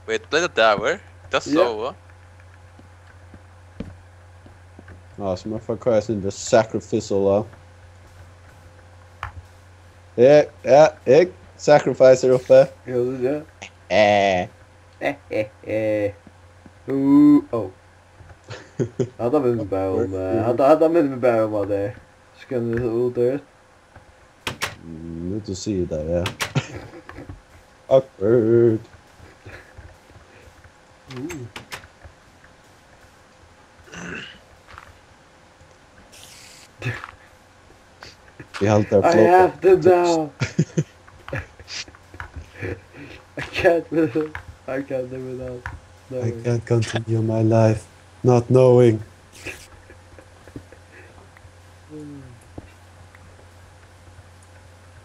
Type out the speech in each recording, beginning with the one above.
Wait, play the tower. That's so. Awesome, I requires in the sacrificial. Ja, ik sacrifice uppe. Gjorde du Eh. det? Oh. Had han med bij om, had han med bij om wat det. Skulle du ut där? Nu du ser där, ja. Awkward. Vi haltar I have to now. I can't live. I can't live without I knowing. can't continue my life not knowing.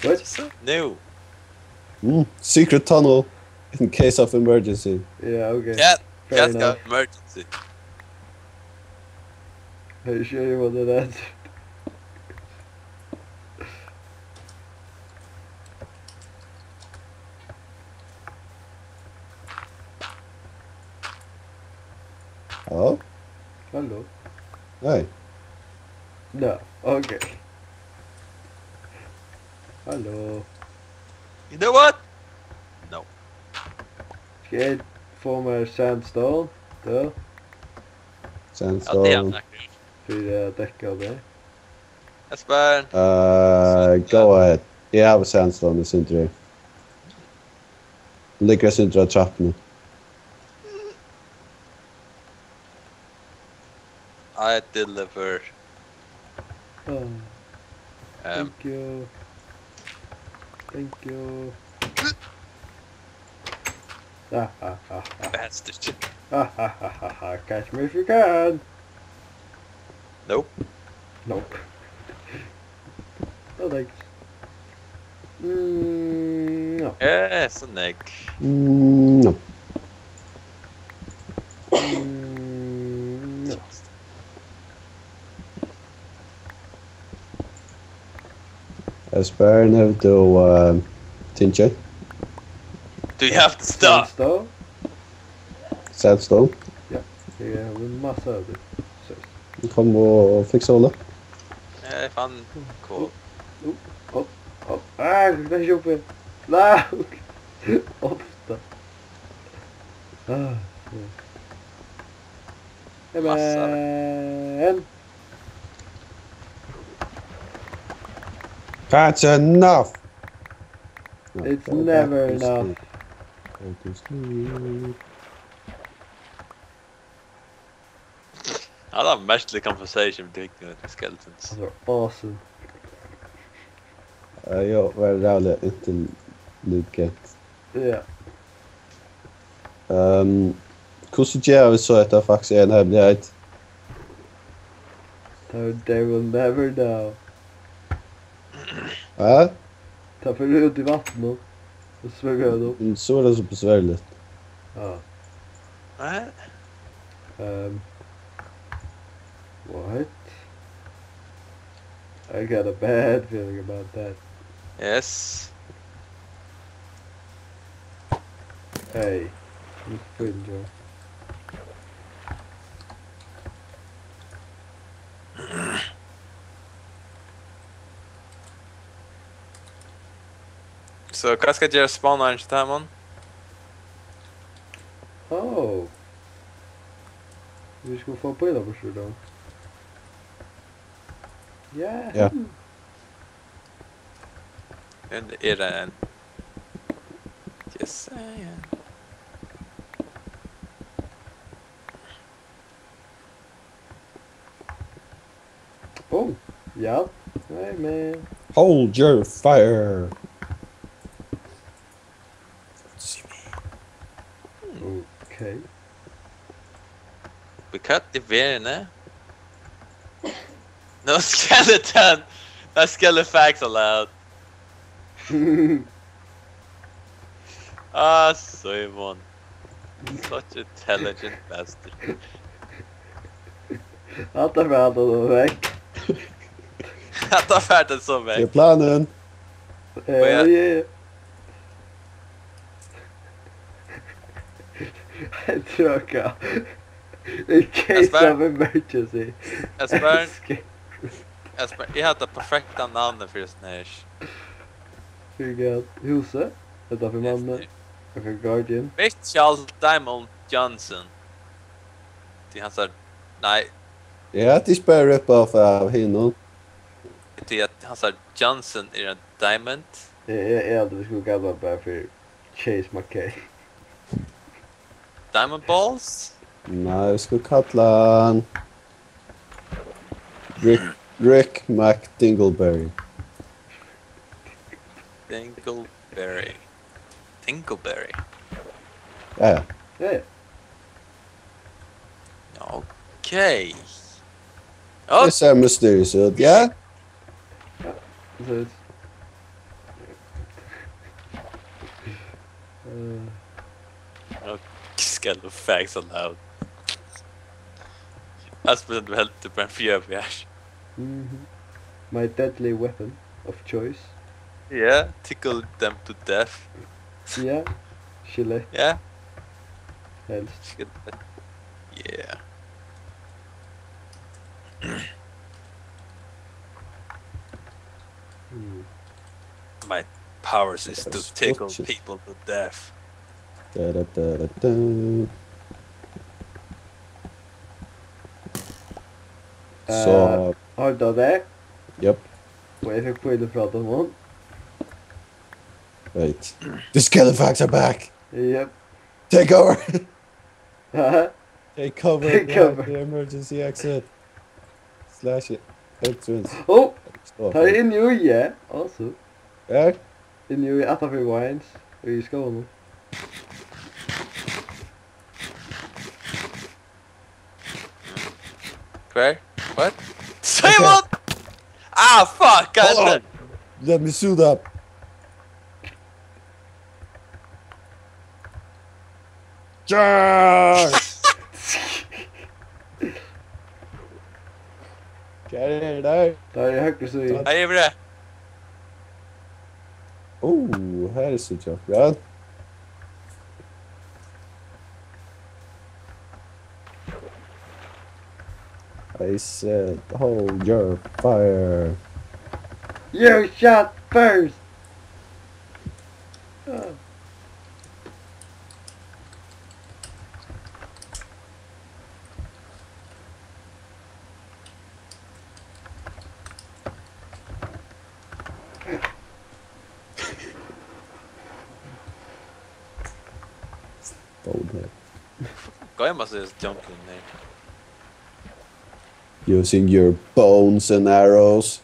What? No. Secret tunnel in case of emergency. Yeah, okay. Cat. Fair Cat's enough. got emergency. Are you sure you wanted that? Hello? Hello? Hey. No. Okay. Hello. You know what? No. Ska former sandstone? Då? Ja, det är Sandstone. säkert. 4 däck av det. Espen. Go ahead. You have a sandstone i Sintry. Ligger Sintry av trappen. I deliver. Oh, thank you. Thank you. Ha ha ha ha. Bastard. Ha ha ha ha ha. Catch me if you can. Nope. Nope. No thanks. No. Yes, an egg. No. No. Esper never do Tinche. Do you have to stop? Sandstone? Sandstone. Det är en massa av det. Kom och fixa alla. Ja, fan cool. Ah, ik ben zo op. Laag. Ofta. Ah. Ja. Massa. Men. That's enough. No, It's go never back to enough. sleep. Go to sleep. I love mostly conversation between the skeletons. That was awesome. Jo, very rarely intelligent. Yeah. Hvordan gjør vi så etter faktisk en hemmelighet? So they will never know. Ja? Ta för ut i vattnet. Och svänga upp. Så er det så besvärligt. Ja. What? What? I got a bad feeling about that. Yes. Hey. Miss Frinjo. Så hva skal jeg gjøre spawneren til Tamon? Oh. Vi ska få på det på då. Yeah. Ja. Er det en? Just saying. Oh. Yeah. Hey man. Hold your fire. Okay. We cut the vein, No skeleton! No skelefax allowed. Ah, Simon. Such intelligent bastard. Allt är med och väck. Jag tar färden så Det är väg. planen. Yeah. Tråka. In case of emergency. Esper, Escape. Esper, jeg hadde perfekta navnet for sånn her. Fyrgat. Huset. Detta för mannen. Och för Guardian. Mitchell Diamond Johnson. Det han sa, nej, Ja, det är bara rip-off av hinnen. det är att han sa Johnson är en Diamond. Jag hade vi skulle kalla bara för Chase McKay. Diamond Balls? Nej, vi ska kalla han Rick McDingleberry. Dingleberry. Dingleberry. Ja, ja. Ja, ja. Okej. Det ser mysteriöst ut, ja? Det ser ut. Skall facts aloud. Aspen du helt typ en fjärvjärs. My deadly weapon of choice. Yeah, tickle them to death. Ja. Chile. Yeah. Helst. Yeah. My powers is to tickle people to death. Da-da-da-da-da. Så, Har du det? japp, Och jag fick på att prata om honom. right. The Skelefax are back! Japp. Take over! Haha. Take cover! Take cover. The emergency exit. Slash it. Entrance. Oh! Stå Tar in ju ja. Alltså. Ja, In ju i Atafi Wines. Och i Skåne. Where? What? Say what? Ah, fuck! hold on! Let me suit up. Charge! Get it out. Där är högre så i. I am there. Oh, här är så jobb. Ja. I said, hold your fire. You shot first! Bonehead. Going must just jump in there. Using your bones and arrows.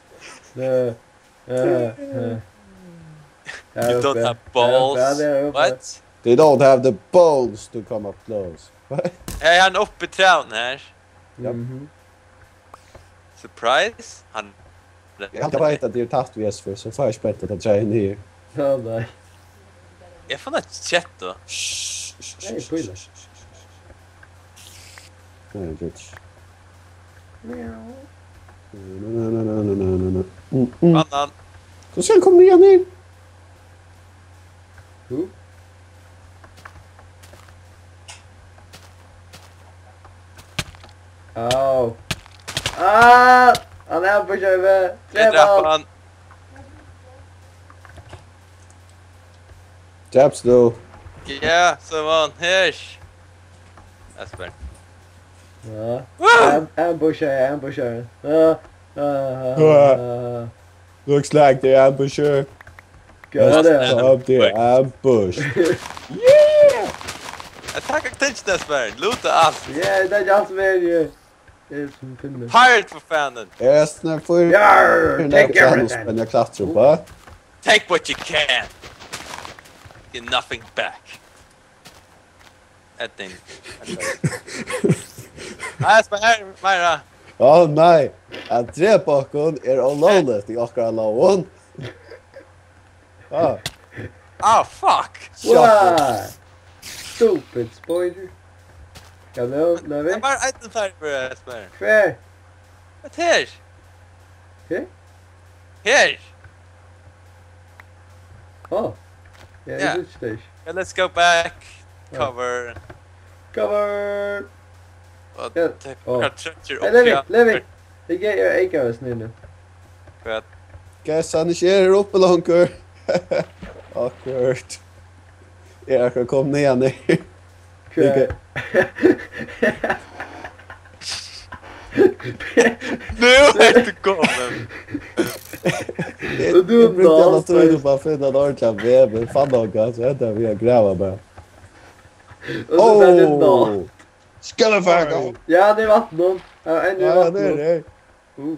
You don't have balls. What? They don't have the bones to come up close. What? Är han uppe i trän här? Mhm. Surprise? Han... Jag vet att det är tatt vi är för så får jag spettet att träna ner. Ja, nej. Jag får något chat då. Nej, pilla. Nej, bitch. Meow. Annan. Så sen kom ner ner. Who? Au. Ah! Han är på köpet. Jag träffar han. Japs då. Yeah, someone. Hish. Asper. Ja. Woo! Ambusher. Looks like the ambusher. Got it. Of the ambush. Attack attention Asper. Loota allt. Ja, det är jag som är ju. Det är som pinne. Pirate för fanen. Yes, när får Yarr! Take everything! Men jag klättrar på. Take what you can. Get nothing back. I think. Asper här, Myra. Åh nej, att tre bakom är olagligt i akkurat lagen. Ah, Oh fuck. Why? Stupid spoiler. Hello, I'm Navi? identified for Asper. Fair. What here? Okay. Here. Oh. Yeah, Yeah. good stage. Yeah, let's go back. Cover. Cover! Och Ja. det Åh. trötter Hey, upp Levi, igen. Levi! Jag ger äggares nu. För att Guess han ikke er oppe lanker. Akkurat. Jeg kan komme ned ner. Okej. nu är det kommen. Jeg brukte alla tøyne på å finne en ordentlig vev, men fann noe, så endte vi å grave bare. Och så är det då. Skelefago! Ja, det är vatten. Ja, ännu Ja, vatten. det är det. Dun,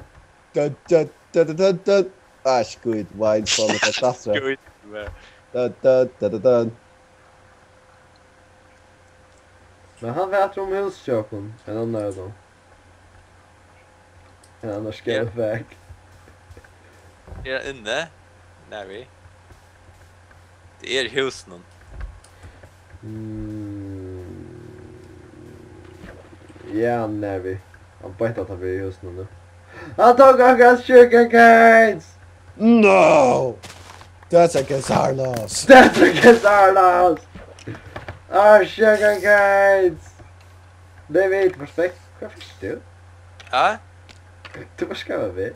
dun, dun, dun, dun, dun. Ah, squid, wine, fan, det är klassra. Ska vi Dun, dun, dun, dun, dun. Men han vet om husköpen. En annan då. En annan skelefack. Är det inne? Nej vi. Det är husen. Ja, Navi. Han berättat att vi är just nu. Han tog hans sugar canes! No! That's against our laws. That's against our laws! Our sugar canes! Det vet respekt. Vad fick du? Ja? Du var ska vi.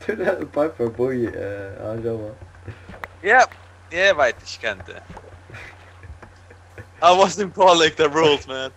Du där bara för boy han jobbar. Ja. Jag vet inte kan det. I wasn't following the rules, man.